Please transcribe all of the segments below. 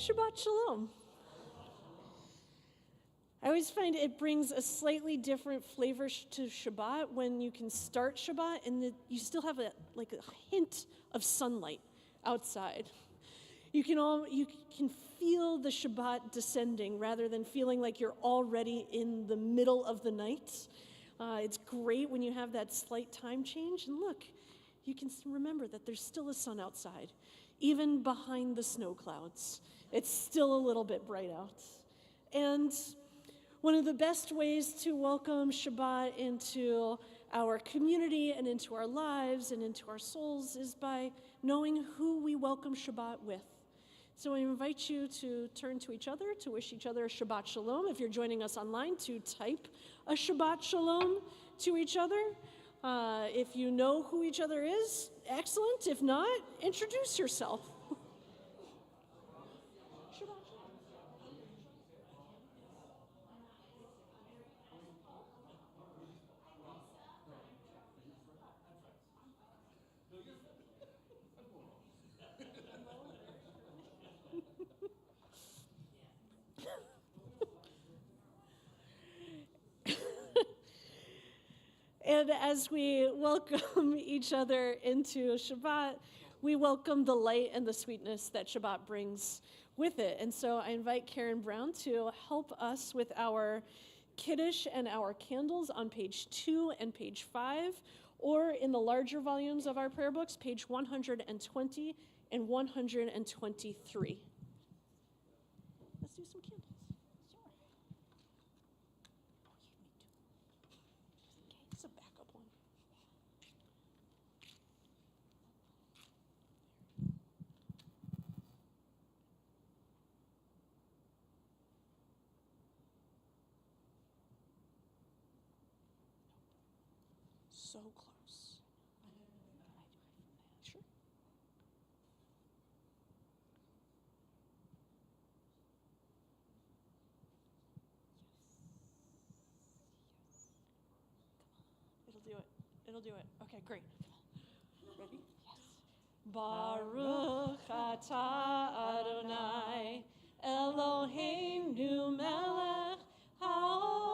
Shabbat Shalom. I always find it brings a slightly different flavor to Shabbat when you can start Shabbat and you still have a hint of sunlight outside. You can feel the Shabbat descending rather than feeling like you're already in the middle of the night. It's great when you have that slight time change. And look, you can remember that there's still a sun outside. Even behind the snow clouds, it's still a little bit bright out. And one of the best ways to welcome Shabbat into our community and into our lives and into our souls is by knowing who we welcome Shabbat with. So I invite you to turn to each other, to wish each other a Shabbat Shalom. If you're joining us online, to type a Shabbat Shalom to each other. If you know who each other is, excellent. If not, introduce yourself. And as we welcome each other into Shabbat, we welcome the light and the sweetness that Shabbat brings with it. And so I invite Karen Brown to help us with our Kiddush and our candles on page 2 and page 5, or in the larger volumes of our prayer books, page 120 and 123. Let's do some candles. It's a backup one. So close. Sure. It'll do it. Okay, great. Ready? Yes. Baruch atah Adonai Eloheinu melech haolam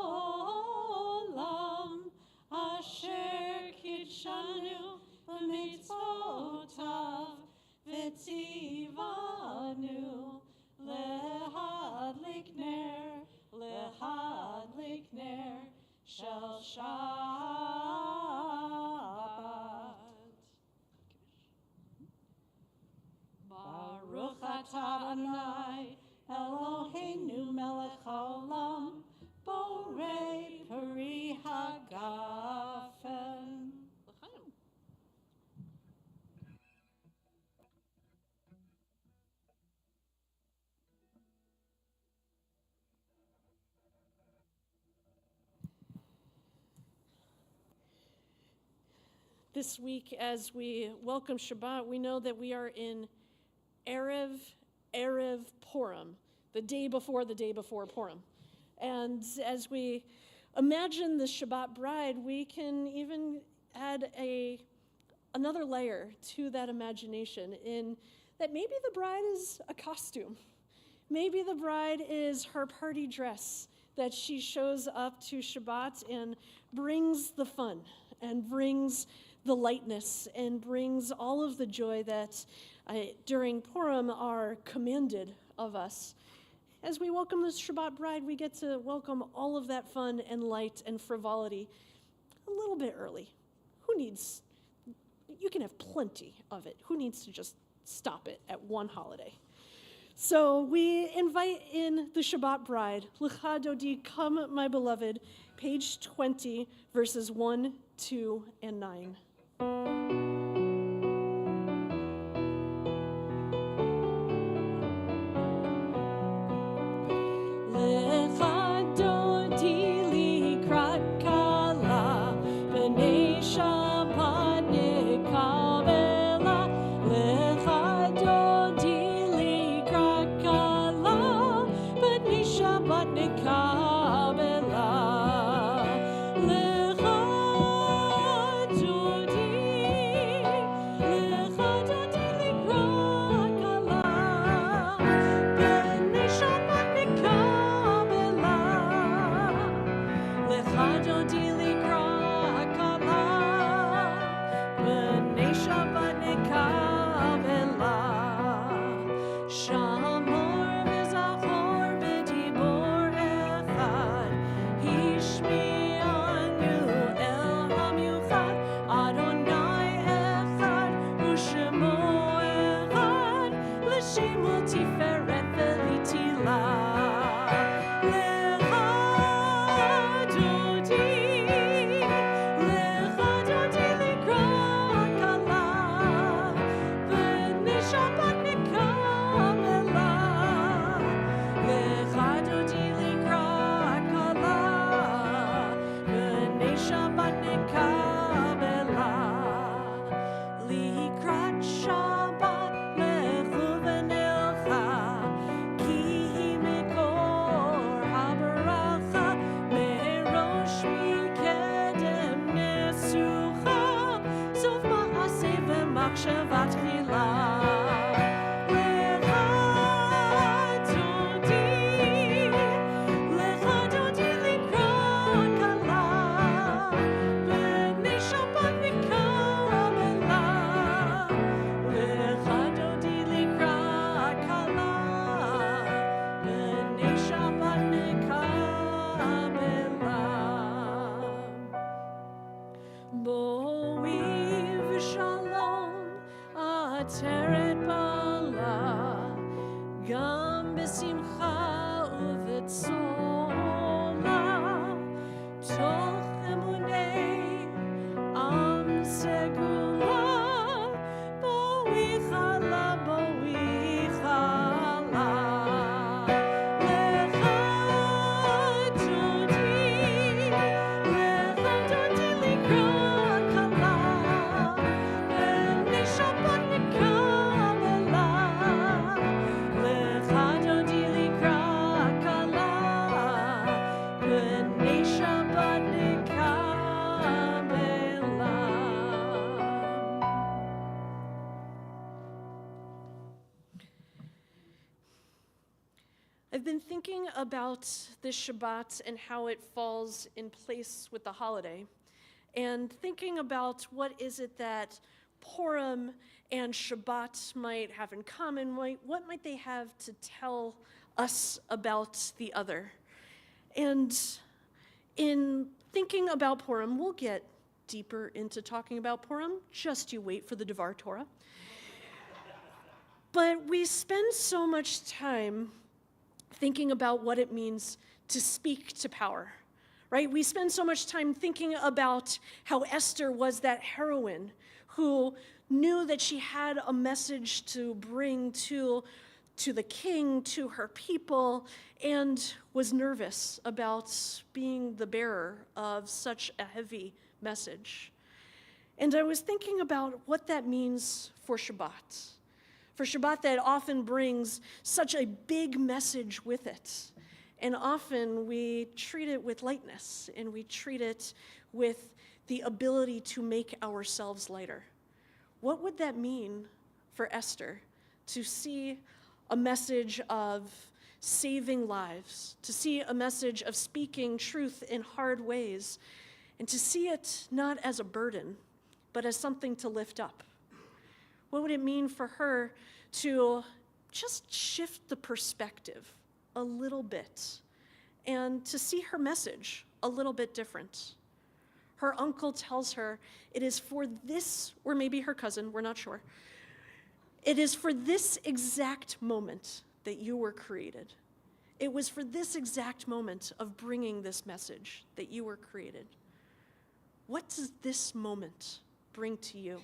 asher kitshanu b'mitzvotav v'tzivanu lehadlik ner shel Shabbat. Baruch atah Adonai Eloheinu melech haolam borei peri hagafen. This week, as we welcome Shabbat, we know that we are in Erev Purim, the day before Purim. And as we imagine the Shabbat bride, we can even add another layer to that imagination in that maybe the bride is a costume. Maybe the bride is her party dress that she shows up to Shabbat and brings the fun and brings the lightness and brings all of the joy that during Purim are commanded of us. As we welcome this Shabbat bride, we get to welcome all of that fun and light and frivolity a little bit early. You can have plenty of it. Who needs to just stop it at one holiday? So we invite in the Shabbat bride. L'cha dodi, come my beloved, page 20, verses 1, 2, and 9. Kabbalat. I've been thinking about this Shabbat and how it falls in place with the holiday, and thinking about what is it that Purim and Shabbat might have in common. What might they have to tell us about the other? And in thinking about Purim, we'll get deeper into talking about Purim. Just you wait for the Devar Torah. But we spend so much time thinking about what it means to speak to power, right? We spend so much time thinking about how Esther was that heroine who knew that she had a message to bring to the king, to her people, and was nervous about being the bearer of such a heavy message. And I was thinking about what that means for Shabbat. For Shabbat that often brings such a big message with it. And often we treat it with lightness, and we treat it with the ability to make ourselves lighter. What would that mean for Esther to see a message of saving lives, to see a message of speaking truth in hard ways, and to see it not as a burden, but as something to lift up? What would it mean for her to just shift the perspective a little bit and to see her message a little bit different? Her uncle tells her it is for this, or maybe her cousin, we're not sure. It is for this exact moment that you were created. It was for this exact moment of bringing this message that you were created. What does this moment bring to you?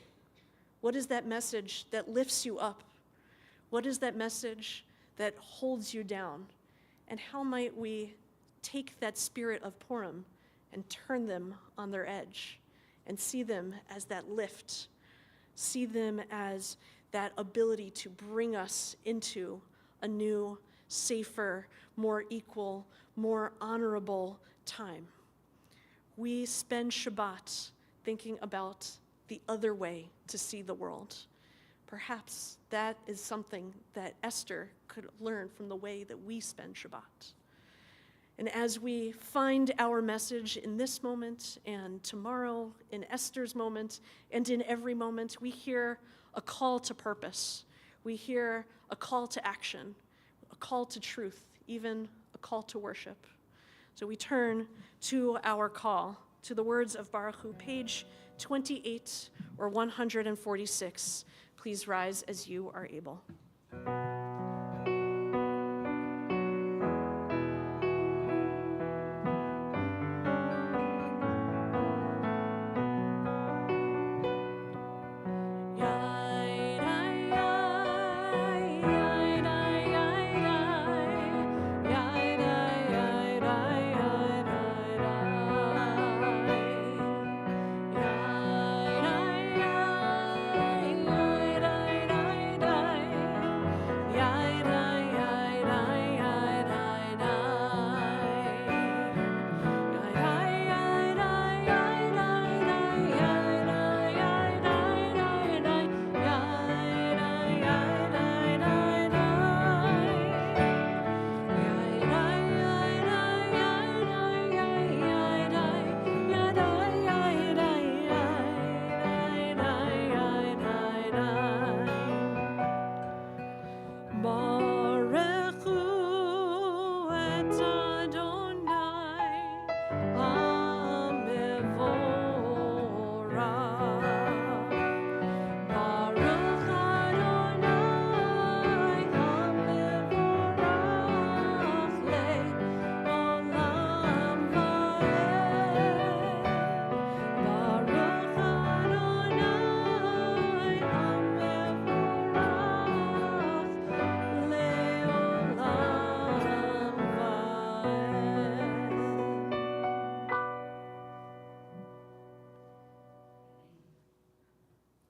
What is that message that lifts you up? What is that message that holds you down? And how might we take that spirit of Purim and turn them on their edge and see them as that lift, see them as that ability to bring us into a new, safer, more equal, more honorable time? We spend Shabbat thinking about the other way to see the world. Perhaps that is something that Esther could learn from the way that we spend Shabbat. And as we find our message in this moment and tomorrow, in Esther's moment, and in every moment, we hear a call to purpose. We hear a call to action, a call to truth, even a call to worship. So we turn to our call, to the words of Baruch Hu, page 28 or 146. Please rise as you are able.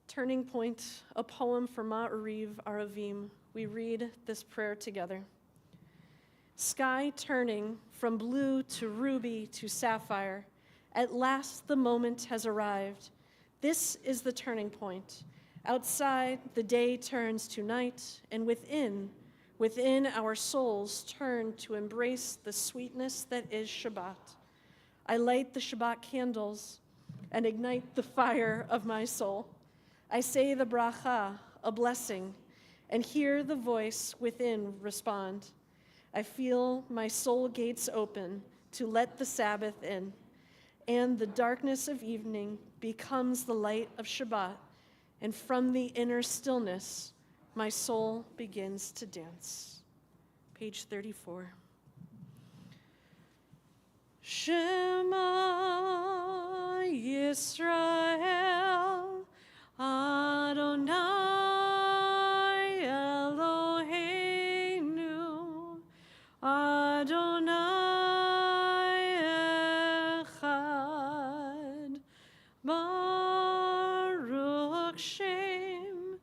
Turning Point, a poem from Ma'ariv Aravim. We read this prayer together. Sky turning from blue to ruby to sapphire, at last the moment has arrived. This is the turning point. Outside, the day turns to night, and within our souls turn to embrace the sweetness that is Shabbat. I light the Shabbat candles and ignite the fire of my soul. I say the bracha, a blessing, and hear the voice within respond. I feel my soul gates open to let the Sabbath in, and the darkness of evening becomes the light of Shabbat, and from the inner stillness, my soul begins to dance. Page 34. Shema Yisrael, Adonai Eloheinu, Adonai Echad, Baruch Shem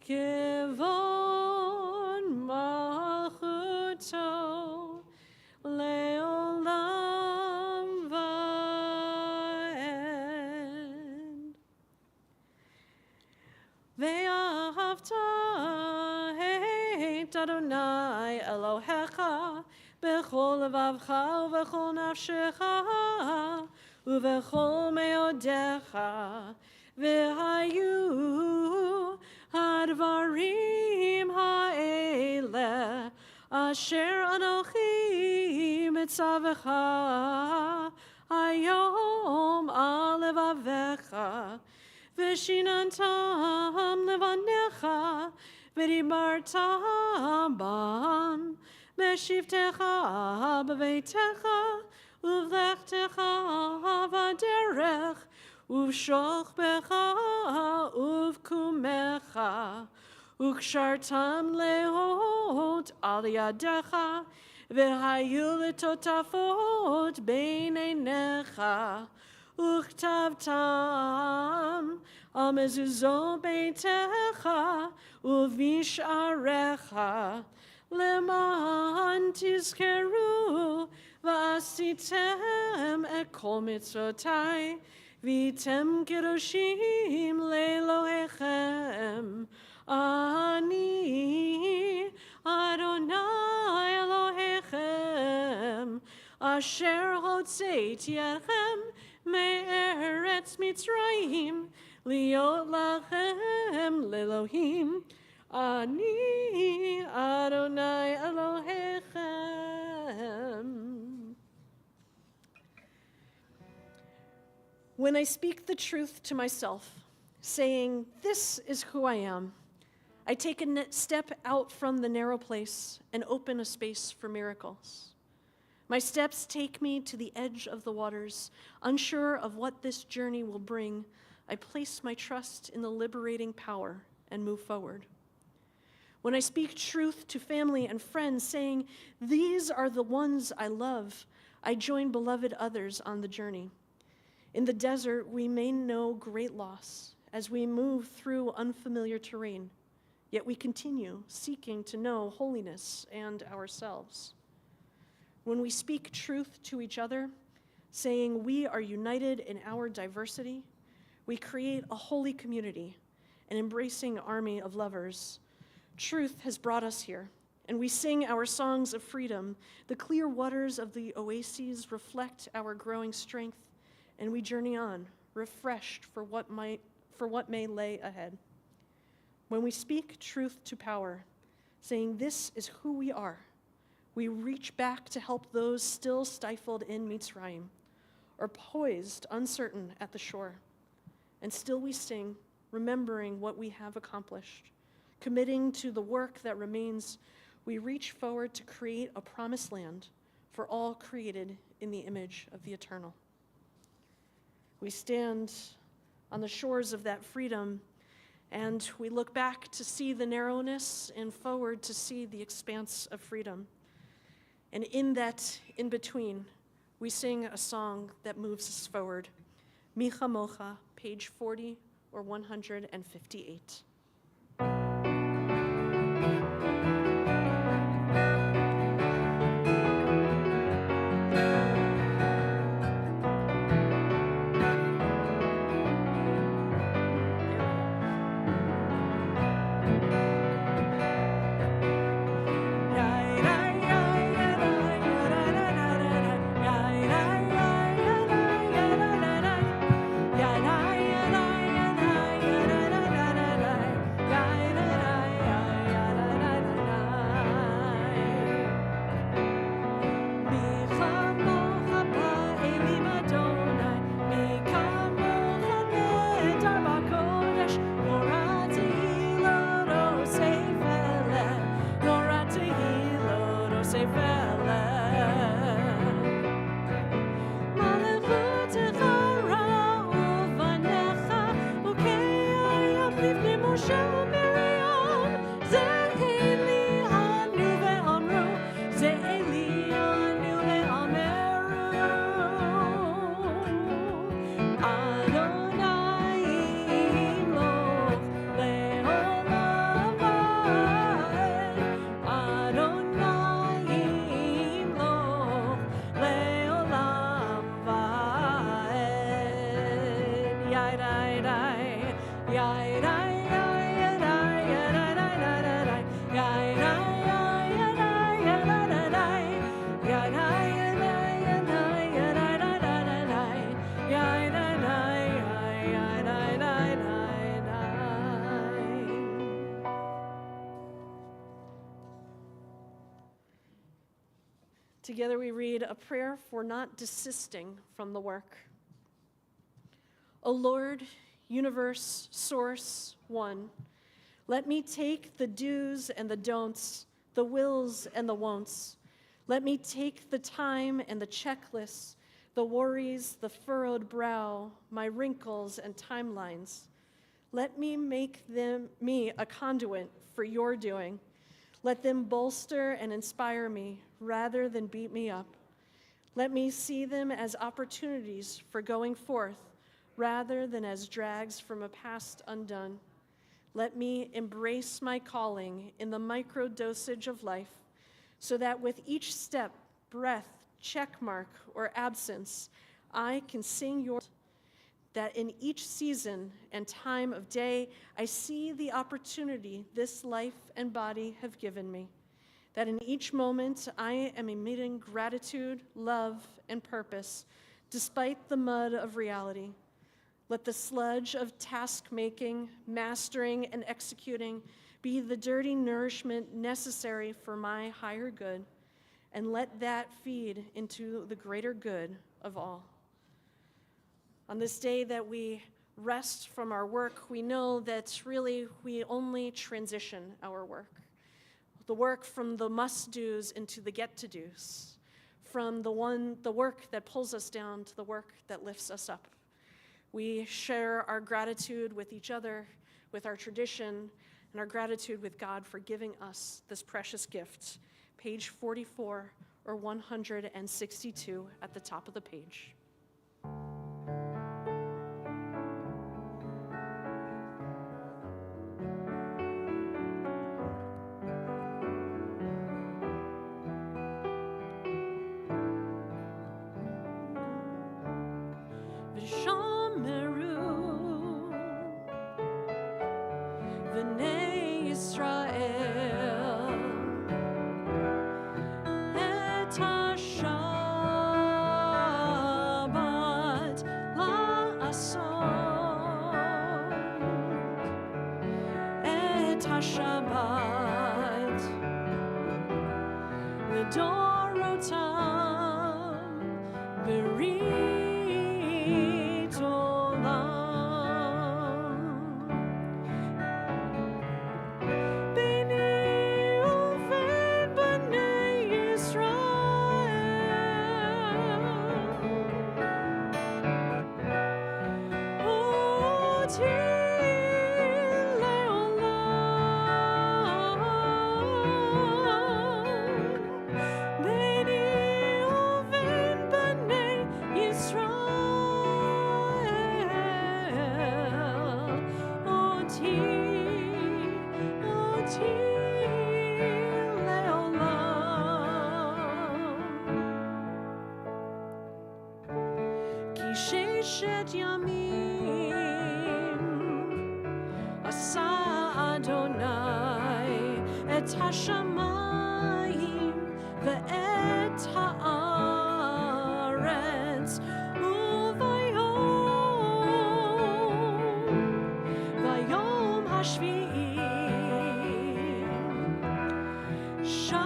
Kivon Malchuto Leolam Vaed. Ve'ahavta et Adonai Elohecha bechol levavcha uvechol nafshecha uvechol meodecha ve'hayu hadvarim ha'ele asher anochi mitzavecha hayom alevavecha Vishinantam levanecha, v'dibarta ban, meshivtecha b'veitecha, uvlechtecha v'derech, uvshochbecha uvkumecha, ukshartam lehot al yadecha, v'hayu letotafot beinenecha, Uchtavtam al mezuzot beitecha uvisharecha leman tizkeru v'asitem et kol mitzvotai v'item kedoshim le'elohechem ani Adonai Elohechem Asher hotzeiti etchem me'eretz Mitzrayim, liot lachem le'Elohim, ani Adonai Elohechem. When I speak the truth to myself, saying, "This is who I am," I take a step out from the narrow place and open a space for miracles. My steps take me to the edge of the waters. Unsure of what this journey will bring, I place my trust in the liberating power and move forward. When I speak truth to family and friends, saying, "These are the ones I love," I join beloved others on the journey. In the desert, we may know great loss as we move through unfamiliar terrain, yet we continue seeking to know holiness and ourselves. When we speak truth to each other, saying we are united in our diversity, we create a holy community, an embracing army of lovers. Truth has brought us here, and we sing our songs of freedom. The clear waters of the oases reflect our growing strength, and we journey on, refreshed for what may lay ahead. When we speak truth to power, saying this is who we are, we reach back to help those still stifled in Mitzrayim, or poised, uncertain at the shore. And still we sing, remembering what we have accomplished. Committing to the work that remains, we reach forward to create a promised land for all created in the image of the eternal. We stand on the shores of that freedom, and we look back to see the narrowness and forward to see the expanse of freedom. And in that in-between, we sing a song that moves us forward. Mi Chamocha, page 40 or 158. Together we read a prayer for not desisting from the work. O Lord, universe, source, one, let me take the do's and the don'ts, the wills and the won'ts. Let me take the time and the checklists, the worries, the furrowed brow, my wrinkles and timelines. Let me make me a conduit for your doing. Let them bolster and inspire me rather than beat me up. Let me see them as opportunities for going forth rather than as drags from a past undone. Let me embrace my calling in the micro dosage of life so that with each step, breath, check mark, or absence, I can sing your that in each season and time of day, I see the opportunity this life and body have given me. that in each moment I am emitting gratitude, love, and purpose, despite the mud of reality. Let the sludge of task-making, mastering, and executing be the dirty nourishment necessary for my higher good, and let that feed into the greater good of all. On this day that we rest from our work, we know that really we only transition our work. The work from the must-dos into the get-to-dos, from the work that pulls us down to the work that lifts us up. We share our gratitude with each other, with our tradition, and our gratitude with God for giving us this precious gift. Page 44 or 162 at the top of the page. Shabbat, L'dorotam, Berit Olam. B'nai Uven b'nai Yisrael, Oti Shet Yamim Asa Adonai Et HaShamayim Ve'et Haaretz Vayom HaShvi'i Shavat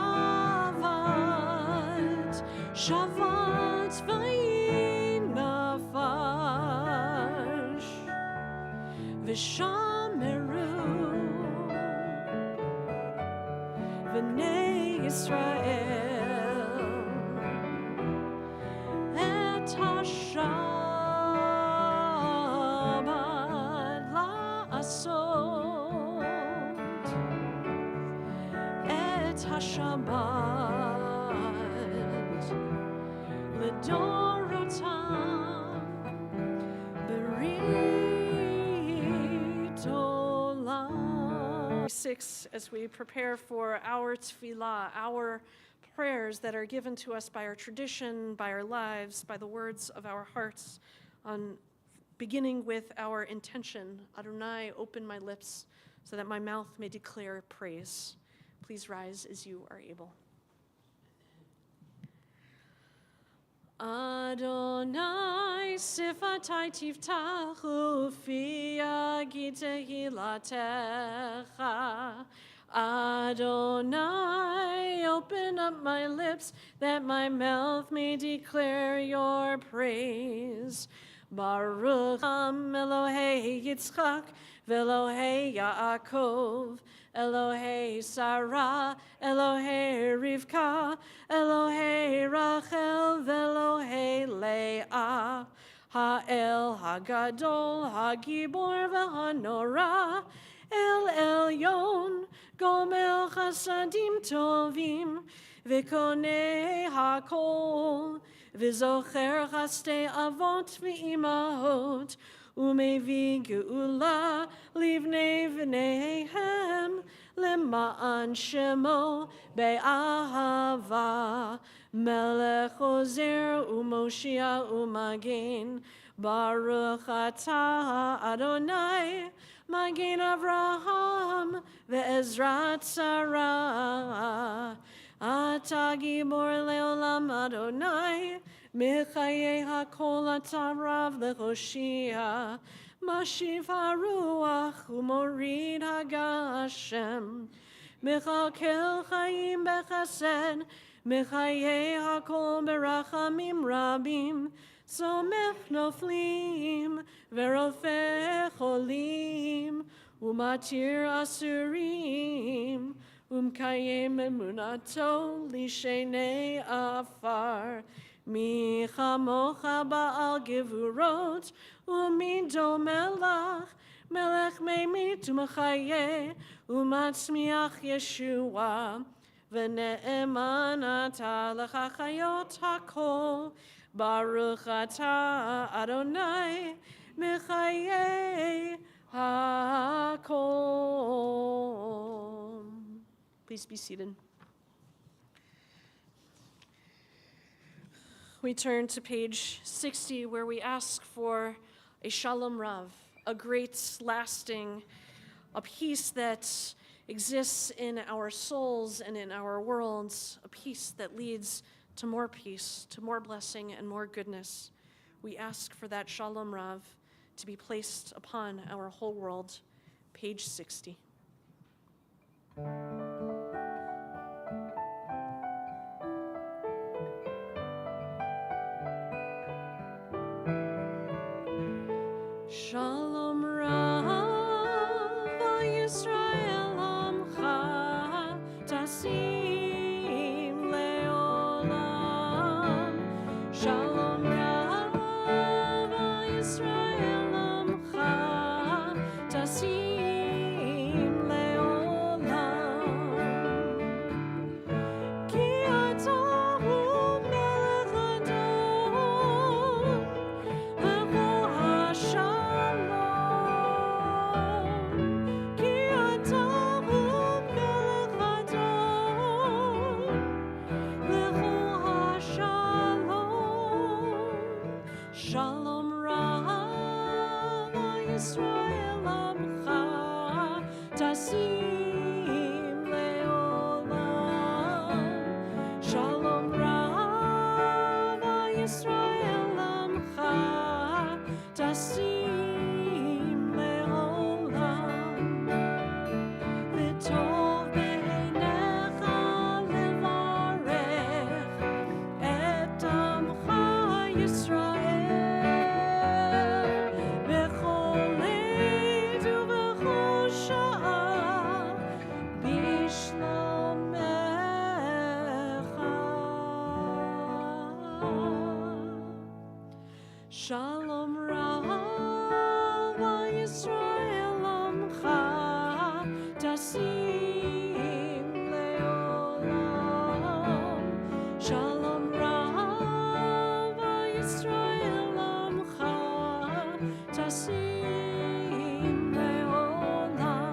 V'shameru V'nei Yisrael Et HaShabbat la'asot Et HaShabbat L'dorotam Berit 6, as we prepare for our tefillah, our prayers that are given to us by our tradition, by our lives, by the words of our hearts, beginning with our intention. Adonai, open my lips so that my mouth may declare praise. Please rise as you are able. Adonai sifatai tiftachu fi yagid tehilatecha. Adonai, open up my lips that my mouth may declare your praise. Baruch Elohei Yitzchak v'Elohei Yaakov, Elohei Sarah, Elohei Rivka, Elohei Rachel, v'Elohei Leah, Ha'el Hagadol, Hagibor v'Hanora, El Elyon, Gomel Chasadim Tovim, V'Konei Hakol, V'Zocher Chastei Avot v'Imahot, umevi geula livnei v'neihem lema'an shemo be'ahava melech ozer umoshia umagin baruch atah Adonai Magin Avraham ve'ezrat Sarah Ata gibor leolam Adonai Michaye hakol atarav lechoshia Mashiv haruach umorid hagashem Michakel chayim bechesed Michaye hakol berachamim rabim Somech noflim verofe cholim umatir asurim umkayem emunato lishenei afar mi chamocha ba'al gevurot umido melach melech meimit umachaye umatzmiach Yeshua v'ne'eman ata l'chachayot hakol Baruch atah Adonai Mechayei HaKol. Please be seated. We turn to page 60 where we ask for a Shalom Rav, a great lasting, a peace that exists in our souls and in our worlds, a peace that leads to more peace, to more blessing and more goodness. We ask for that Shalom Rav to be placed upon our whole world. Page 60. Shalom Rav al Yisrael Amcha Tasim Leolam Shalom Rav al Yisrael Amcha Tasim Leolam Ki Ata Hu Melech Adon Echol HaShalom Ki Ata Hu Melech Adon Echol HaShalom Shalom Rav al Yisrael Amcha Tasim Leolam Shalom Rav al Yisrael Amcha Tasim Leolam V'tov b'einecha levarech et amcha Yisrael b'chol עת ובכל שעה בשלומך. Shalom Rav al Yisrael Amcha Tasim Leolam Shalom Rav al Yisrael Amcha Tasim Leolam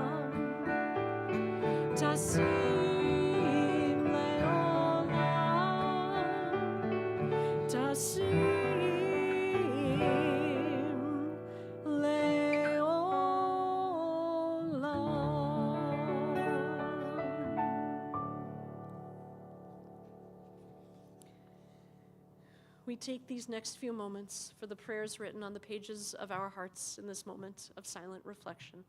Tasim Leolam Tasim We take these next few moments for the prayers written on the pages of our hearts in this moment of silent reflection.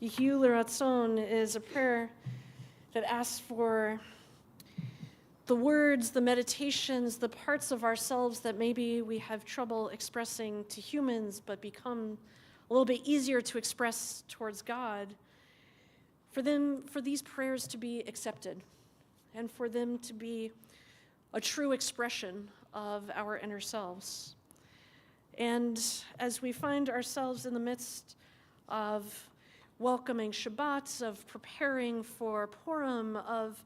Yehiyu L'Ratzon is a prayer that asks for the words, the meditations, the parts of ourselves that maybe we have trouble expressing to humans but become a little bit easier to express towards God, for these prayers to be accepted and for them to be a true expression of our inner selves. And as we find ourselves in the midst of welcoming Shabbat, of preparing for Purim, of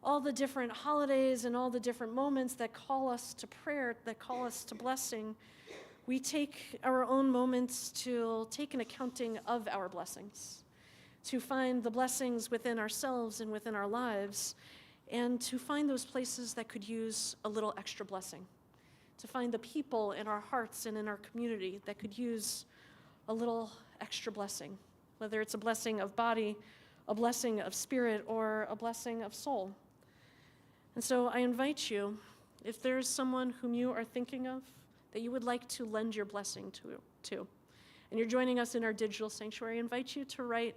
all the different holidays and all the different moments that call us to prayer, that call us to blessing, we take our own moments to take an accounting of our blessings, to find the blessings within ourselves and within our lives, and to find those places that could use a little extra blessing, to find the people in our hearts and in our community that could use a little extra blessing, whether it's a blessing of body, a blessing of spirit, or a blessing of soul. And so I invite you, if there's someone whom you are thinking of that you would like to lend your blessing to, and you're joining us in our digital sanctuary, I invite you to write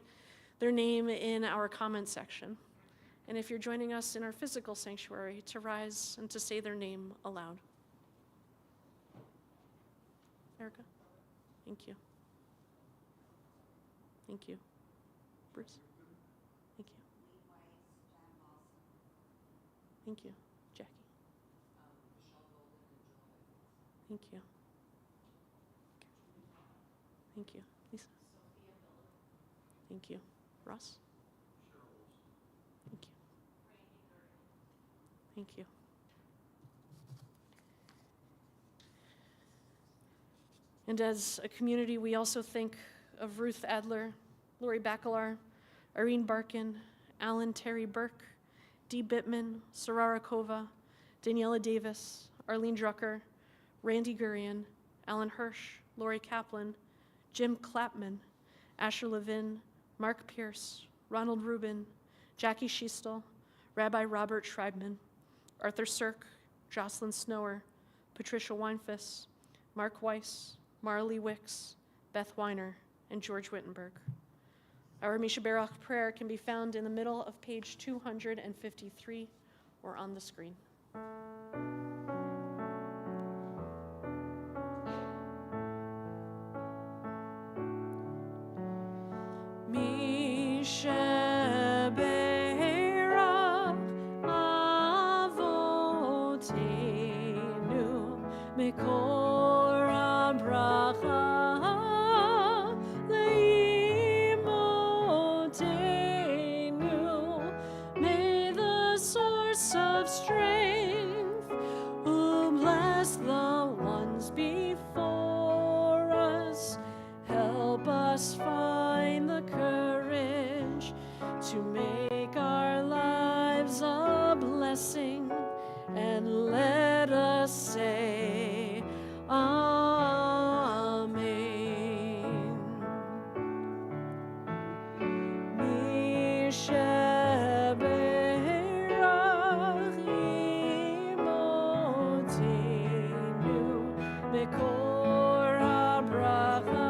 their name in our comment section. And if you're joining us in our physical sanctuary, to rise and to say their name aloud. Erica? Thank you. Thank you. Bruce? Thank you. Thank you. Jackie? Thank you. Thank you. Lisa? Thank you. Ross? Thank you. Thank you. And as a community, we also think of Ruth Adler, Lori Bacalar, Irene Barkin, Alan Terry Burke, Dee Bittman, Sarara Kova, Daniela Davis, Arlene Drucker, Randy Gurian, Alan Hirsch, Lori Kaplan, Jim Clapman, Asher Levin, Mark Pierce, Ronald Rubin, Jackie Schiestel, Rabbi Robert Schreibman, Arthur Sirk, Jocelyn Snower, Patricia Weinfuss, Mark Weiss, Marley Wicks, Beth Weiner, and George Wittenberg. Our Misha Barach prayer can be found in the middle of page 253 or on the screen. Misha Barach Avotenu Mikor HaBracha Leimotenu. May the source of strength who bless the ones before us help us find the courage to make our lives a blessing, and let us say Amen. Misha Barach Imotenu Mekor HaBracha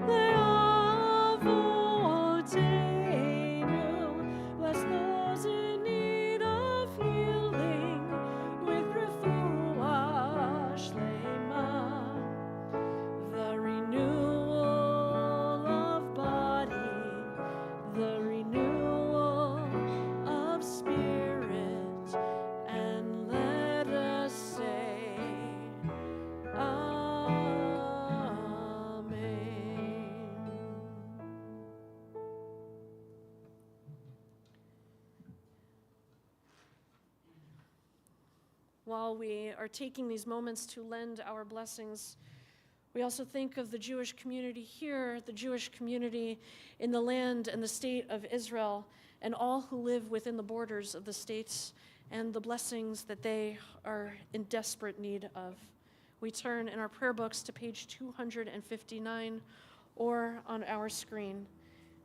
Le'avotenu. Bless those in need of healing with refuah shlema, the renewal of body, the renewal of spirit, and let us say Amen. While we are taking these moments to lend our blessings, we also think of the Jewish community here, the Jewish community in the land and the state of Israel, and all who live within the borders of the states, and the blessings that they are in desperate need of. We turn in our prayer books to page 259 or on our screen,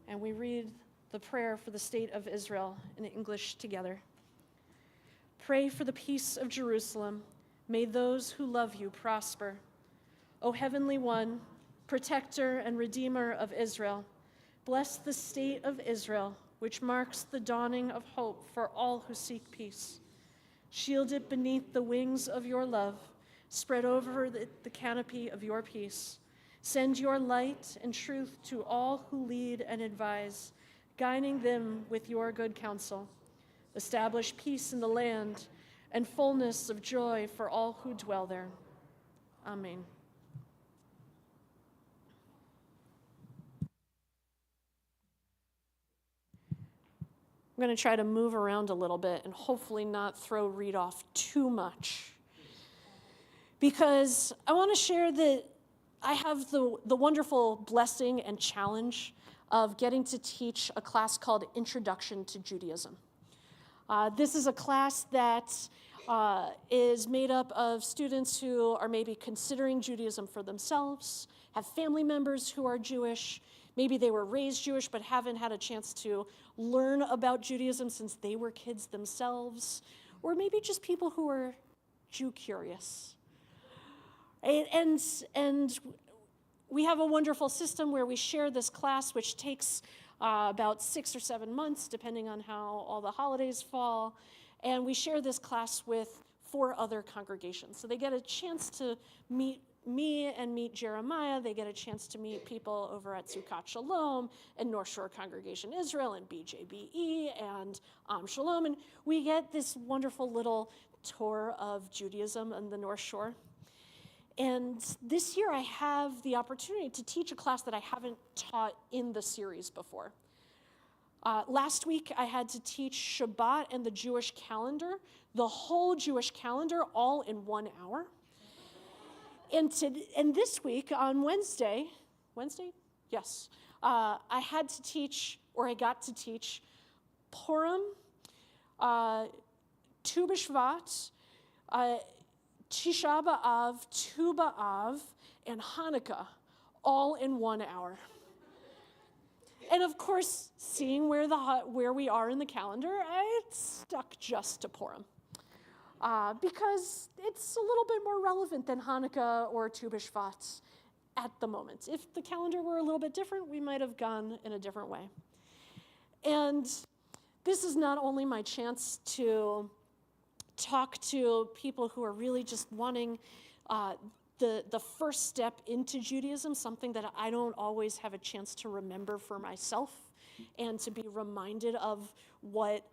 and we read the prayer for the state of Israel in English together. Pray for the peace of Jerusalem. May those who love you prosper. O Heavenly One, protector and redeemer of Israel, Bless the state of Israel, which marks the dawning of hope for all who seek peace. Shield it beneath the wings of your love. Spread over the canopy of your peace. Send your light and truth to all who lead and advise, guiding them with your good counsel. Establish peace in the land and fullness of joy for all who dwell there. Amen. I'm going to try to move around a little bit and hopefully not throw Reed off too much. Because I want to share that I have the wonderful blessing and challenge of getting to teach a class called Introduction to Judaism. This is a class that is made up of students who are maybe considering Judaism for themselves, have family members who are Jewish, maybe they were raised Jewish but haven't had a chance to learn about Judaism since they were kids themselves, or maybe just people who are Jew curious. And we have a wonderful system where we share this class, which takes about 6 or 7 months, depending on how all the holidays fall. And we share this class with 4 other congregations. So they get a chance to meet me and meet Jeremiah. They get a chance to meet people over at Sukkot Shalom and North Shore Congregation Israel and BJBE and Shalom. And we get this wonderful little tour of Judaism on the North Shore. And this year I have the opportunity to teach a class that I haven't taught in the series before. Last week I had to teach Shabbat and the Jewish calendar, the whole Jewish calendar, all in 1 hour. And this week on Wednesday? Yes. I got to teach Purim, Tu B'Shvat, Tisha B'Av, Tu B'Av, and Hanukkah, all in 1 hour. And of course, seeing where we are in the calendar, I stuck just to Purim. Because it's a little bit more relevant than Hanukkah or Tu B'Shvat at the moment. If the calendar were a little bit different, we might have gone in a different way. And this is not only my chance to talk to people who are really just wanting the first step into Judaism, something that I don't always have a chance to remember for myself, and to be reminded of what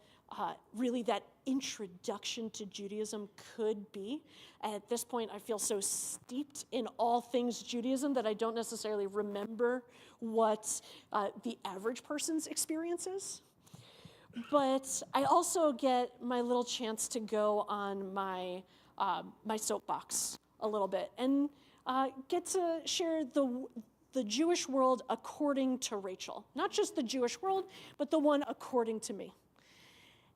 really that introduction to Judaism could be. At this point, I feel so steeped in all things Judaism that I don't necessarily remember what the average person's experience is. But I also get my little chance to go on my soapbox a little bit and get to share the Jewish world according to Rachel. Not just the Jewish world, but the one according to me.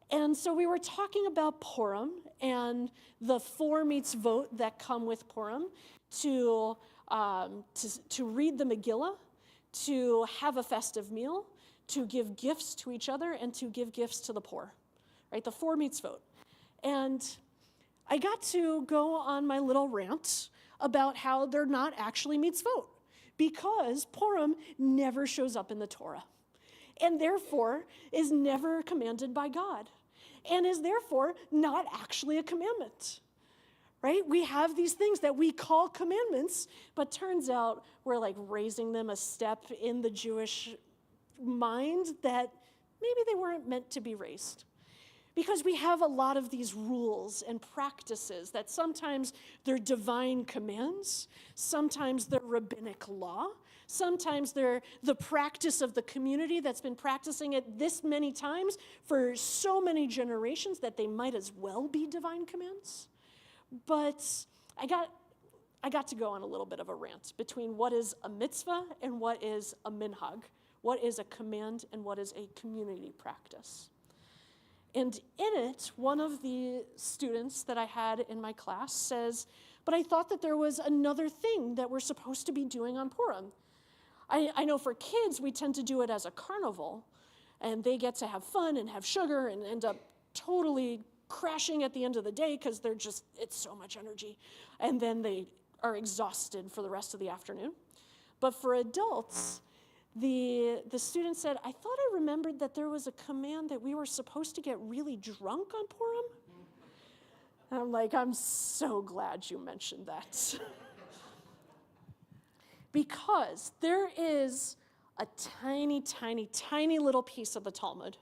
And so we were talking about Purim and the 4 mitzvot that come with Purim, to read the Megillah, to have a festive meal, to give gifts to each other, and to give gifts to the poor, right? The 4 mitzvot. And I got to go on my little rant about how they're not actually mitzvot, because Purim never shows up in the Torah, and therefore is never commanded by God, and is therefore not actually a commandment, right? We have these things that we call commandments, but turns out we're like raising them a step in the Jewish mind that maybe they weren't meant to be raised. Because we have a lot of these rules and practices that sometimes they're divine commands, sometimes they're rabbinic law, sometimes they're the practice of the community that's been practicing it this many times for so many generations that they might as well be divine commands. But I got to go on a little bit of a rant between what is a mitzvah and what is a minhag, what is a command and what is a community practice. And in it, one of the students that I had in my class says, but I thought that there was another thing that we're supposed to be doing on Purim. I know for kids, we tend to do it as a carnival, and they get to have fun and have sugar and end up totally crashing at the end of the day because it's so much energy. And then they are exhausted for the rest of the afternoon. But for adults, the student said, I thought I remembered that there was a command that we were supposed to get really drunk on Purim. And I'm like, I'm so glad you mentioned that. Because there is a tiny, tiny, tiny little piece of the Talmud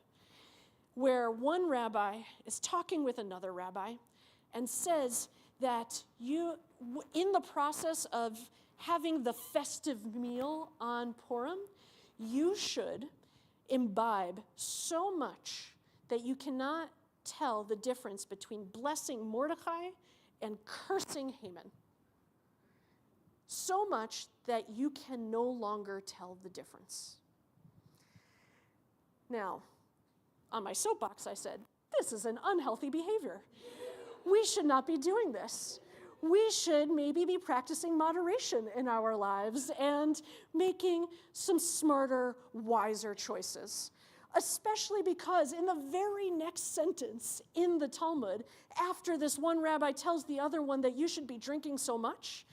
where one rabbi is talking with another rabbi and says that in the process of having the festive meal on Purim, you should imbibe so much that you cannot tell the difference between blessing Mordecai and cursing Haman. So much that you can no longer tell the difference. Now, on my soapbox, I said, this is an unhealthy behavior. We should not be doing this. We should maybe be practicing moderation in our lives and making some smarter, wiser choices. Especially because in the very next sentence in the Talmud, after this one rabbi tells the other one that you should be drinking so much,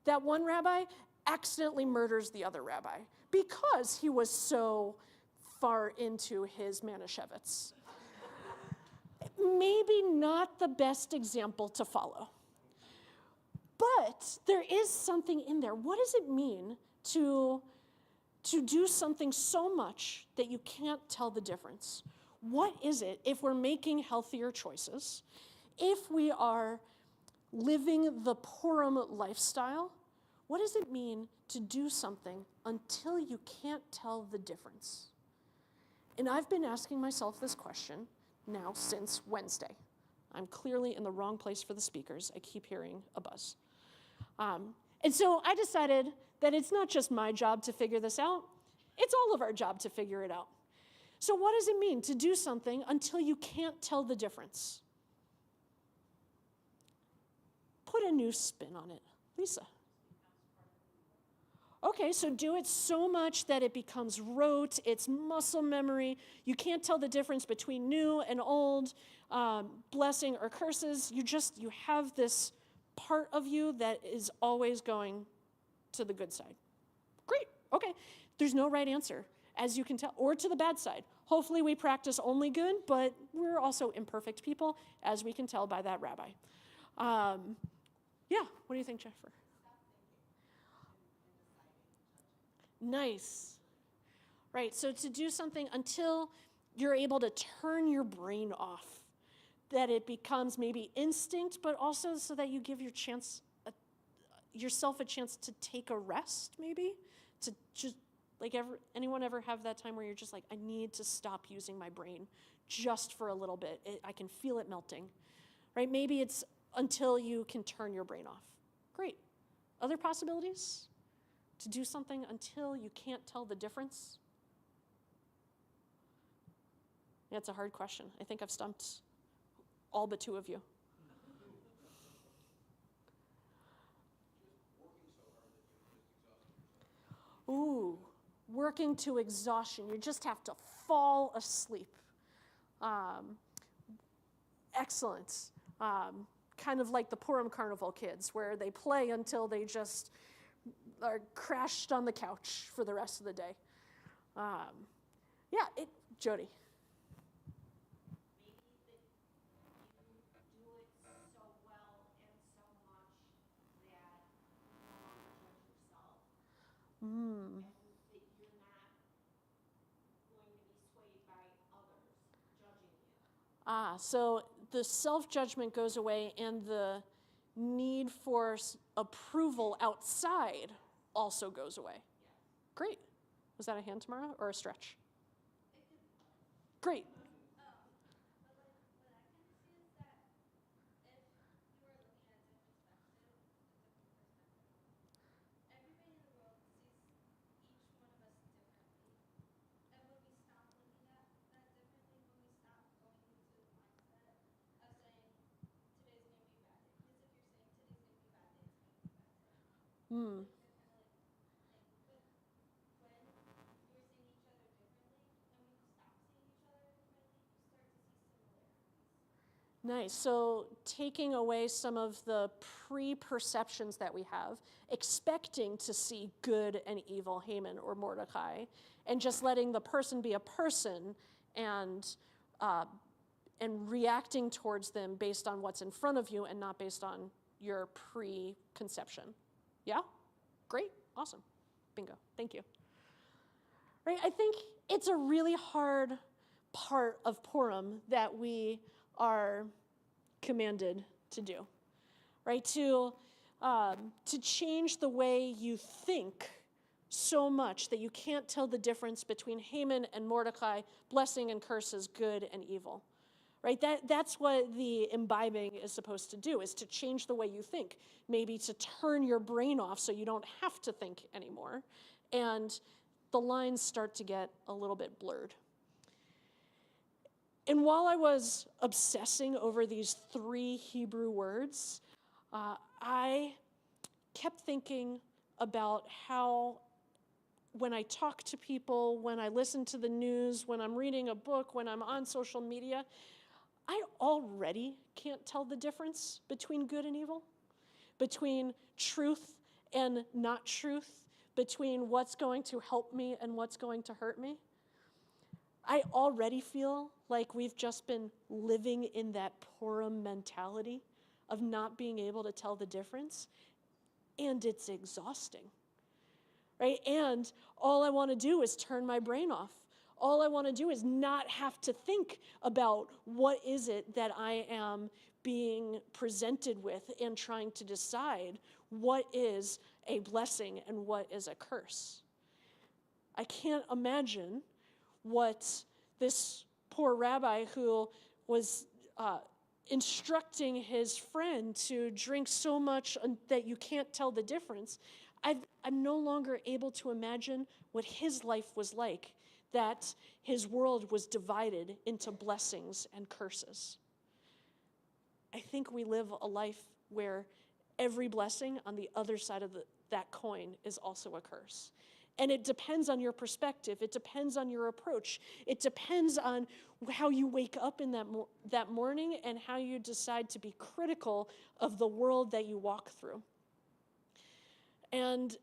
that one rabbi accidentally murders the other rabbi because he was so far into his Manischewitz. Maybe not the best example to follow. But there is something in there. What does it mean to do something so much that you can't tell the difference? What is it if we're making healthier choices, if we are living the Purim lifestyle? What does it mean to do something until you can't tell the difference? And I've been asking myself this question now since Wednesday. I'm clearly in the wrong place for the speakers. I keep hearing a buzz. And so I decided that it's not just my job to figure this out, it's all of our job to figure it out. So what does it mean to do something until you can't tell the difference? Put a new spin on it. Lisa. Okay, so do it so much that it becomes rote, it's muscle memory. You can't tell the difference between new and old, blessing or curses. You have this part of you that is always going to the good side. Great, okay. There's no right answer, as you can tell, or to the bad side. Hopefully we practice only good, but we're also imperfect people, as we can tell by that rabbi. Yeah, what do you think, Jennifer? Nice. Right, so to do something until you're able to turn your brain off, that it becomes maybe instinct, but also so that you give yourself a chance to take a rest, maybe, to just, anyone ever have that time where you're just like, I need to stop using my brain just for a little bit. I can feel it melting, right? Maybe it's until you can turn your brain off. Great. Other possibilities? To do something until you can't tell the difference? Yeah, it's a hard question. I think I've stumped all but two of you. Ooh, working to exhaustion. You just have to fall asleep. Excellent. Kind of like the Purim Carnival kids, where they play until they just are crashed on the couch for the rest of the day. Jody. And that you're not going to be swayed by others judging you. So the self-judgment goes away and the need for approval outside also goes away. Yes. Great. Was that a hand tomorrow or a stretch? Great. Nice. So taking away some of the pre-perceptions that we have, expecting to see good and evil, Haman or Mordecai, and just letting the person be a person and uh, and reacting towards them based on what's in front of you and not based on your preconception. Yeah? Great. Awesome. Bingo. Thank you. Right? I think it's a really hard part of Purim that we are commanded to do, right? To change the way you think so much that you can't tell the difference between Haman and Mordecai, blessing and curses, good and evil, right? That's what the imbibing is supposed to do, is to change the way you think, maybe to turn your brain off so you don't have to think anymore, and the lines start to get a little bit blurred. And while I was obsessing over these 3 Hebrew words, I kept thinking about how when I talk to people, when I listen to the news, when I'm reading a book, when I'm on social media, I already can't tell the difference between good and evil, between truth and not truth, between what's going to help me and what's going to hurt me. I already feel like we've just been living in that Purim mentality of not being able to tell the difference, and it's exhausting, right? And all I want to do is turn my brain off. All I want to do is not have to think about what is it that I am being presented with and trying to decide what is a blessing and what is a curse. I can't imagine what this poor rabbi who was instructing his friend to drink so much that you can't tell the difference. I'm no longer able to imagine what his life was like, that his world was divided into blessings and curses. I think we live a life where every blessing on the other side of that coin is also a curse. And it depends on your perspective. It depends on your approach. It depends on how you wake up in that morning and how you decide to be critical of the world that you walk through. And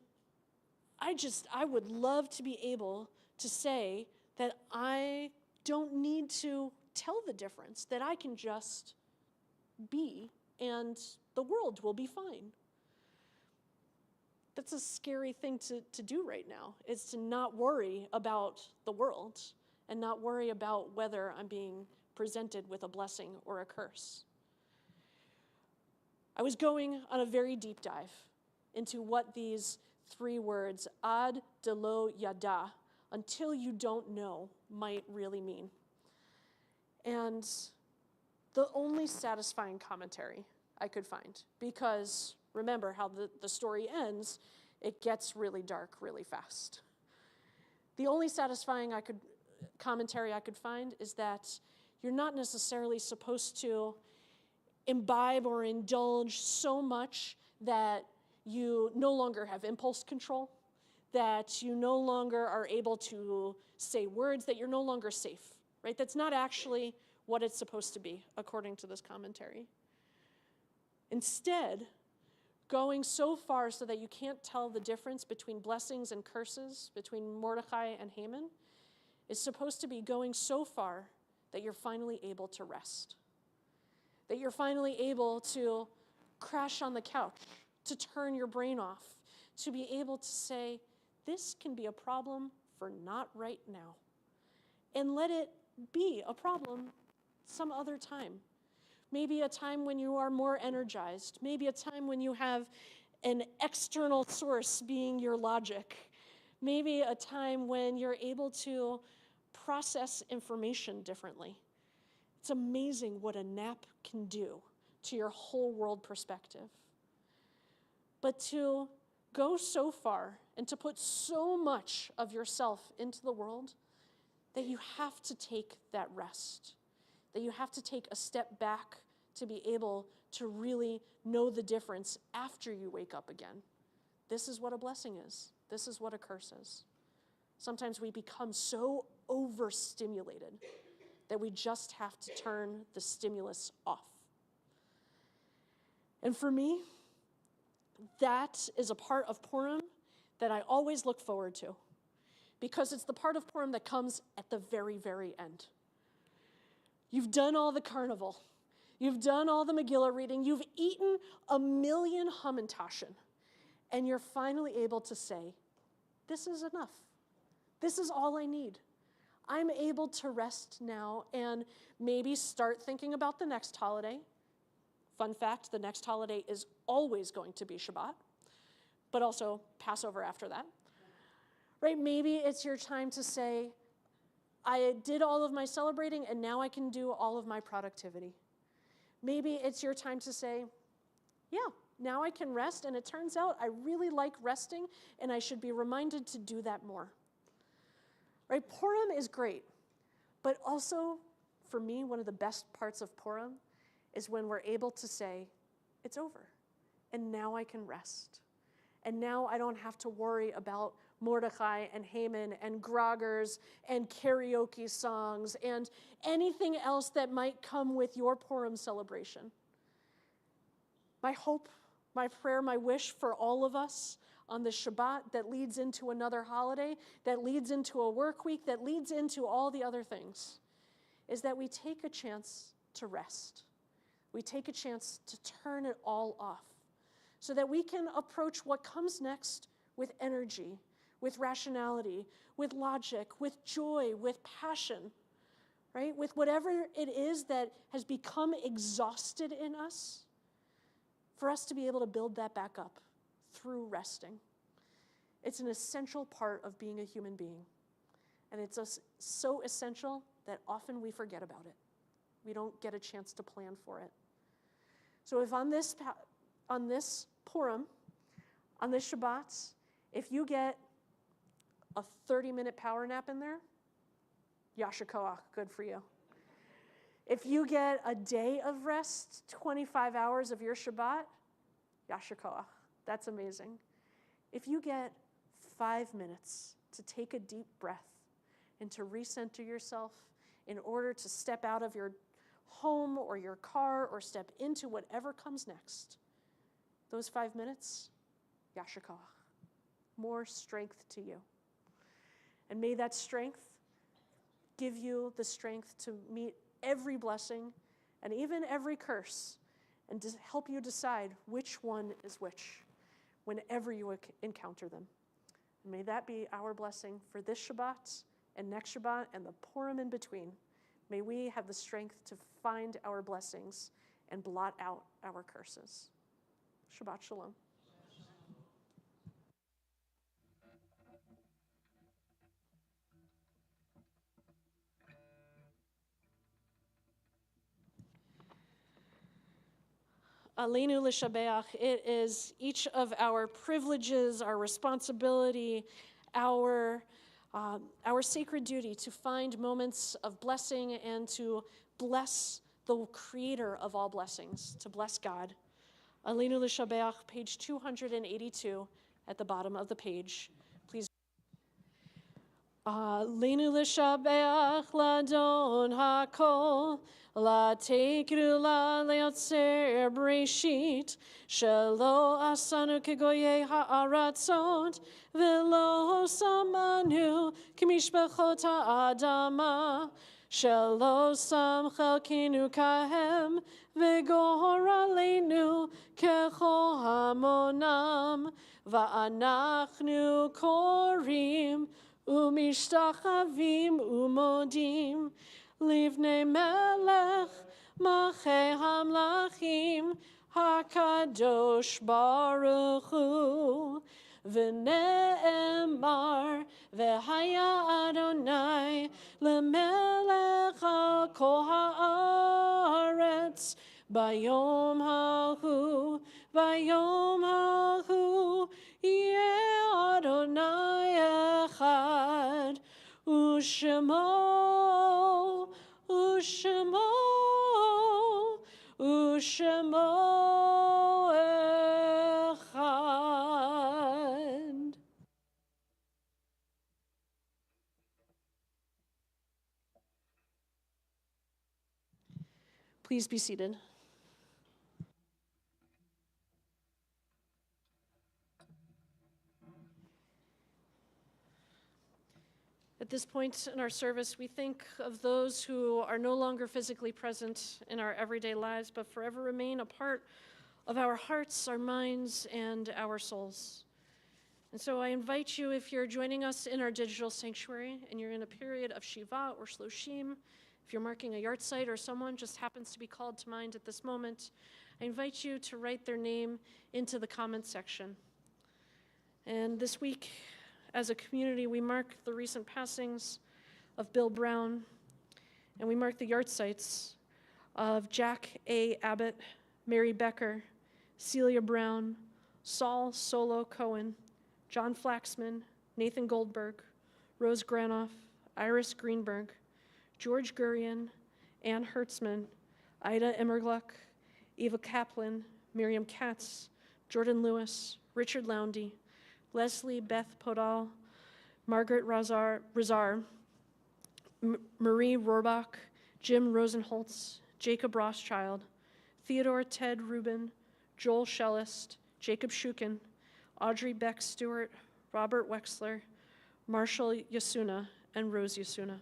I would love to be able to say that I don't need to tell the difference, that I can just be and the world will be fine. That's a scary thing to do right now, is to not worry about the world and not worry about whether I'm being presented with a blessing or a curse. I was going on a very deep dive into what these 3 words, ad de lo yada, until you don't know, might really mean. And the only satisfying commentary I could find, because remember how the story ends, it gets really dark really fast. The only satisfying commentary I could find is that you're not necessarily supposed to imbibe or indulge so much that you no longer have impulse control, that you no longer are able to say words, that you're no longer safe, right? That's not actually what it's supposed to be, according to this commentary. Instead, going so far so that you can't tell the difference between blessings and curses, between Mordecai and Haman, is supposed to be going so far that you're finally able to rest, that you're finally able to crash on the couch, to turn your brain off, to be able to say, this can be a problem for not right now, and let it be a problem some other time. Maybe a time when you are more energized. Maybe a time when you have an external source being your logic. Maybe a time when you're able to process information differently. It's amazing what a nap can do to your whole world perspective. But to go so far and to put so much of yourself into the world that you have to take that rest, that you have to take a step back to be able to really know the difference after you wake up again. This is what a blessing is. This is what a curse is. Sometimes we become so overstimulated that we just have to turn the stimulus off. And for me, that is a part of Purim that I always look forward to, because it's the part of Purim that comes at the very, very end. You've done all the carnival. You've done all the Megillah reading. You've eaten 1,000,000 hamantashen. And you're finally able to say, this is enough. This is all I need. I'm able to rest now and maybe start thinking about the next holiday. Fun fact, the next holiday is always going to be Shabbat, but also Passover after that. Right? Maybe it's your time to say, I did all of my celebrating and now I can do all of my productivity. Maybe it's your time to say, yeah, now I can rest, and it turns out I really like resting and I should be reminded to do that more. Right? Purim is great, but also for me, one of the best parts of Purim is when we're able to say, it's over, and now I can rest. And now I don't have to worry about Mordechai and Haman and groggers and karaoke songs and anything else that might come with your Purim celebration. My hope, my prayer, my wish for all of us on the Shabbat that leads into another holiday, that leads into a work week, that leads into all the other things, is that we take a chance to rest. We take a chance to turn it all off so that we can approach what comes next with energy, with rationality, with logic, with joy, with passion, right? With whatever it is that has become exhausted in us, for us to be able to build that back up through resting. It's an essential part of being a human being. And it's so essential that often we forget about it. We don't get a chance to plan for it. So if on this Purim, on this Shabbat, if you get a 30-minute power nap in there, Yasher Koach, good for you. If you get a day of rest, 25 hours of your Shabbat, Yasher Koach, that's amazing. If you get 5 minutes to take a deep breath and to recenter yourself in order to step out of your home or your car or step into whatever comes next, those 5 minutes, Yasher Koach, more strength to you. And may that strength give you the strength to meet every blessing and even every curse, and to help you decide which one is which whenever you encounter them. And may that be our blessing for this Shabbat and next Shabbat and the Purim in between. May we have the strength to find our blessings and blot out our curses. Shabbat Shalom. Aleinu l'shabeach, it is each of our privileges, our responsibility, our sacred duty to find moments of blessing and to bless the creator of all blessings, to bless God. Aleinu l'shabeach, page 282 at the bottom of the page. Please. Aleinu l'shabeach ladon hakol, la tekru la leotzer breshit, shelo asanu kegoye ha'aratzot, velo samanu k'mishpachot ha'adama, shelo sam chelkenu kahem, v'gor aleinu kechol hamonam, va'anachnu korim, umishtachavim umodim, livnei melech machei hamlachim, hakadosh baruch hu, v'ne'emar v'haya Adonai lemelech al kol haaretz, bayom hahu, yeh Adonai echad, ushemo echad. Please be seated. this point in our service, we think of those who are no longer physically present in our everyday lives, but forever remain a part of our hearts, our minds, and our souls. And so I invite you, if you're joining us in our digital sanctuary and you're in a period of Shiva or Shloshim, if you're marking a yard site or someone just happens to be called to mind at this moment, I invite you to write their name into the comments section. And this week, as a community, we mark the recent passings of Bill Brown, and we mark the yard sites of Jack A. Abbott, Mary Becker, Celia Brown, Saul Solo Cohen, John Flaxman, Nathan Goldberg, Rose Granoff, Iris Greenberg, George Gurian, Ann Hertzman, Ida Emmergluck, Eva Kaplan, Miriam Katz, Jordan Lewis, Richard Lowndy, Leslie Beth Podal, Margaret Razar, Marie Rohrbach, Jim Rosenholtz, Jacob Rothschild, Theodore Ted Rubin, Joel Schellist, Jacob Shukin, Audrey Beck Stewart, Robert Wexler, Marshall Yasuna, and Rose Yasuna.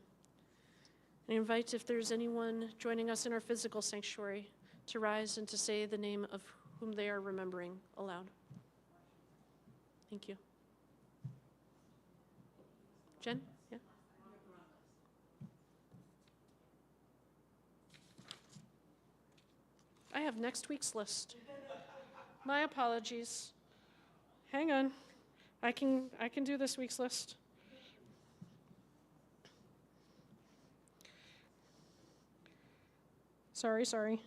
I invite, if there's anyone joining us in our physical sanctuary, to rise and to say the name of whom they are remembering aloud. Thank you. Jen? Yeah. I have next week's list. My apologies. Hang on. I can do this week's list. Sorry.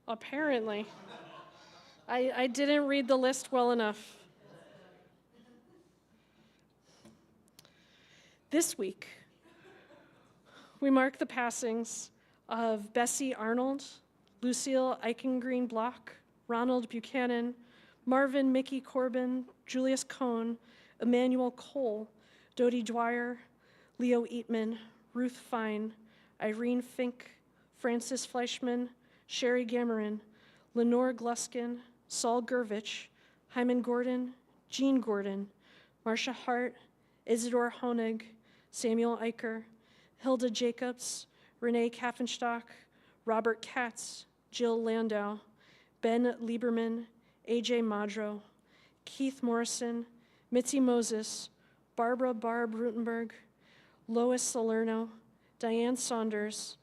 Apparently. I didn't read the list well enough. This week, we mark the passings of Bessie Arnold, Lucille Eichengreen Block, Ronald Buchanan, Marvin Mickey Corbin, Julius Cohn, Emmanuel Cole, Dodie Dwyer, Leo Eatman, Ruth Fine, Irene Fink, Francis Fleischman, Sherry Gammeren, Lenore Gluskin, Saul Gervich, Hyman Gordon, Jean Gordon, Marcia Hart, Isidore Honig, Samuel Eicher, Hilda Jacobs, Renee Kaffenstock, Robert Katz, Jill Landau, Ben Lieberman, AJ Madro, Keith Morrison, Mitzi Moses, Barbara Barb Rutenberg, Lois Salerno, Diane Saunders,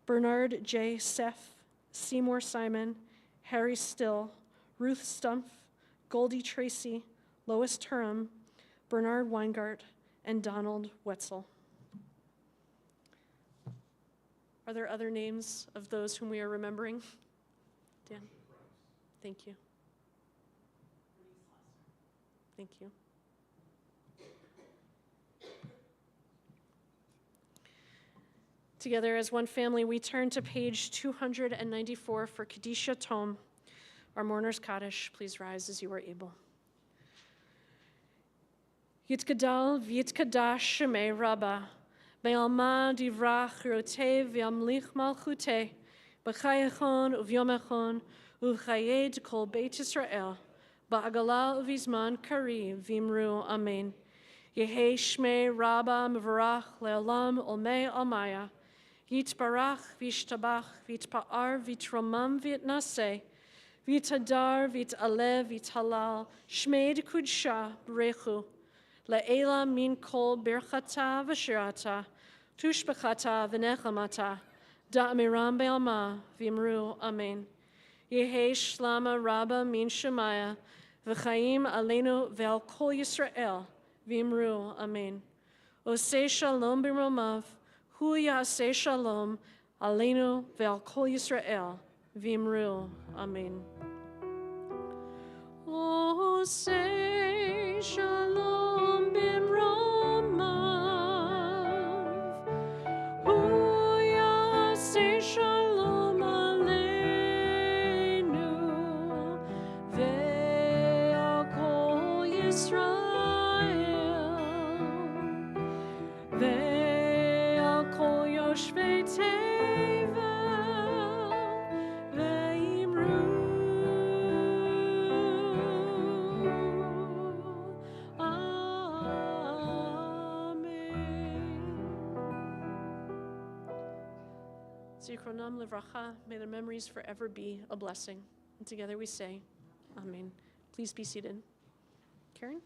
Bernard J. Seff, Seymour Simon, Harry Still, Ruth Stumpf, Goldie Tracy, Lois Turum, Bernard Weingart, and Donald Wetzel. Are there other names of those whom we are remembering? Dan? Thank you. Thank you. Together as one family, we turn to page 294 for Kadisha Tom, our mourner's Kaddish. Please rise as you are able. Yitkadal v'yitkadash shemei Rabbah, be'alma divrach rotev v'yamlich malchuteh, b'chayechon uvyomechon u'chayed kol Beit Yisrael, ba'agala uvizman kari v'imru amen. Yehei shmei Rabbah mevarach le'olam olmei almaya, Yitbarach v'yishtabach v'yitpa'ar v'yitromam v'yitnaseh, v'yitadar v'yitalev v'yithalal, shmei d'kudsha b'rechu, le'ela min kol birchata v'shirata, tushbechata v'nechamata, da'amiram be'alma v'imru amen. Yehei shlama Rabbah min shemaya, v'chaim aleinu ve'al kol Yisrael, v'imru amen. Oseh shalom b'romav, Hu ya'aseh shalom aleinu ve'al kol Yisrael, v'imru amen. Oseh shalom b'romav, Hu ya'aseh shalom aleinu ve'al kol Yisrael, ve'al kol yoshvei tevel ve'imru Zichronam livracha. May their memories forever be a blessing. And together we say, Amen. Please be seated. Karen?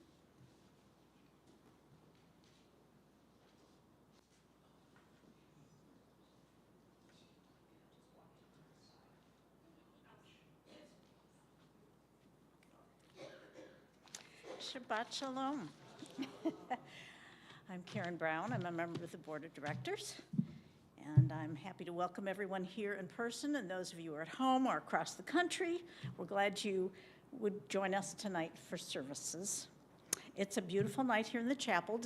Shabbat Shalom. I'm Karen Brown. I'm a member of the Board of Directors, and I'm happy to welcome everyone here in person and those of you who are at home or across the country. We're glad you would join us tonight for services. It's a beautiful night here in the chapel,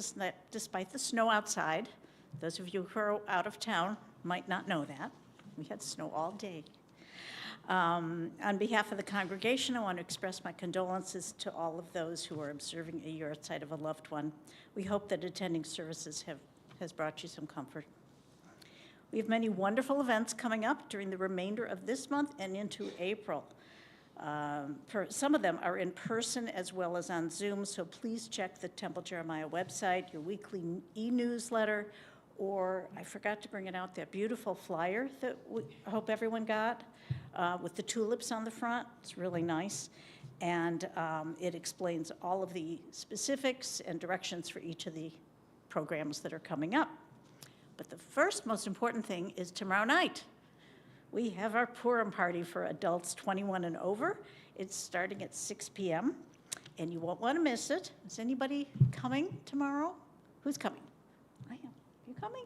despite the snow outside. Those of you who are out of town might not know that. We had snow all day. On behalf of the congregation, I want to express my condolences to all of those who are observing a year outside of a loved one. We hope that attending services has brought you some comfort. We have many wonderful events coming up during the remainder of this month and into April. Some of them are in person as well as on Zoom, so please check the Temple Jeremiah website, your weekly e-newsletter, or I forgot to bring it out, that beautiful flyer that I hope everyone got with the tulips on the front. It's really nice. And it explains all of the specifics and directions for each of the programs that are coming up. But the first most important thing is tomorrow night. We have our Purim party for adults 21 and over. It's starting at 6 p.m., and you won't want to miss it. Is anybody coming tomorrow? Who's coming? I am. You coming?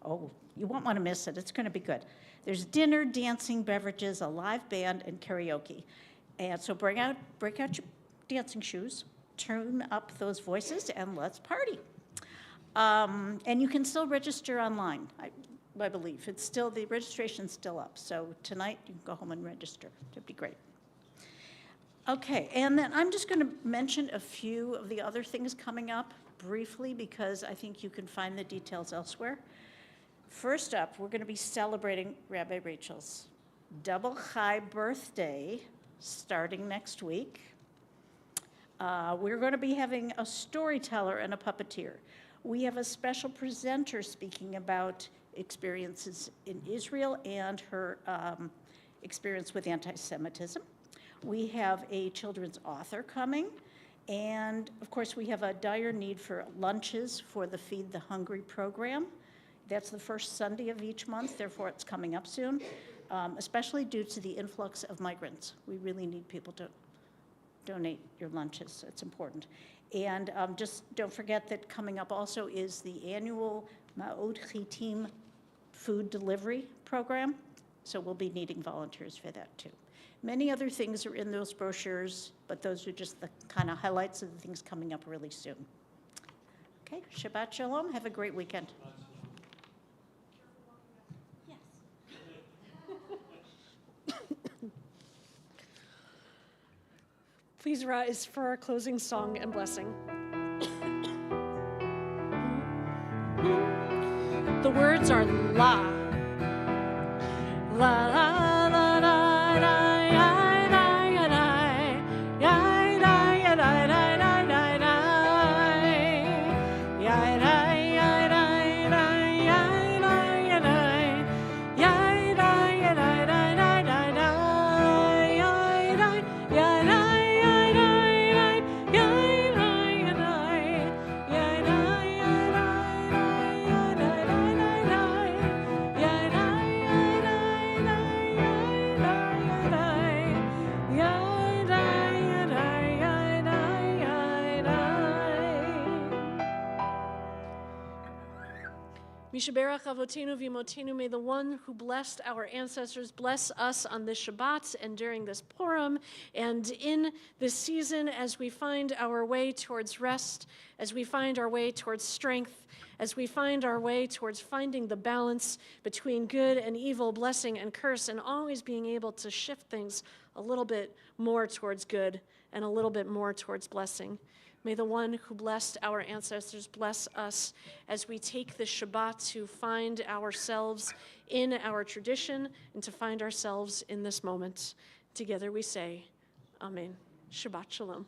Oh, you won't want to miss it. It's going to be good. There's dinner, dancing, beverages, a live band, and karaoke. And so break out your dancing shoes, tune up those voices, and let's party. And you can still register online, I believe. The registration's still up. So tonight you can go home and register. It'd be great. Okay, and then I'm just going to mention a few of the other things coming up briefly because I think you can find the details elsewhere. First up, we're going to be celebrating Rabbi Rachel's double high birthday starting next week. We're going to be having a storyteller and a puppeteer. We have a special presenter speaking about experiences in Israel and her experience with anti-Semitism. We have a children's author coming. And of course, we have a dire need for lunches for the Feed the Hungry program. That's the first Sunday of each month, therefore it's coming up soon, especially due to the influx of migrants. We really need people to donate your lunches. It's important. And just don't forget that coming up also is the annual Ma'od Chitim food delivery program. So we'll be needing volunteers for that too. Many other things are in those brochures, but those are just the kind of highlights of the things coming up really soon. Okay, Shabbat Shalom. Have a great weekend. Yes. Please rise for our closing song and blessing. The words are la. La, la, la, la, la. Mishaberach Avotenu Vimotenu, may the one who blessed our ancestors bless us on this Shabbat and during this Purim and in this season as we find our way towards rest, as we find our way towards strength, as we find our way towards finding the balance between good and evil, blessing and curse, and always being able to shift things a little bit more towards good and a little bit more towards blessing. May the one who blessed our ancestors bless us as we take the Shabbat to find ourselves in our tradition and to find ourselves in this moment. Together we say, Amen. Shabbat Shalom.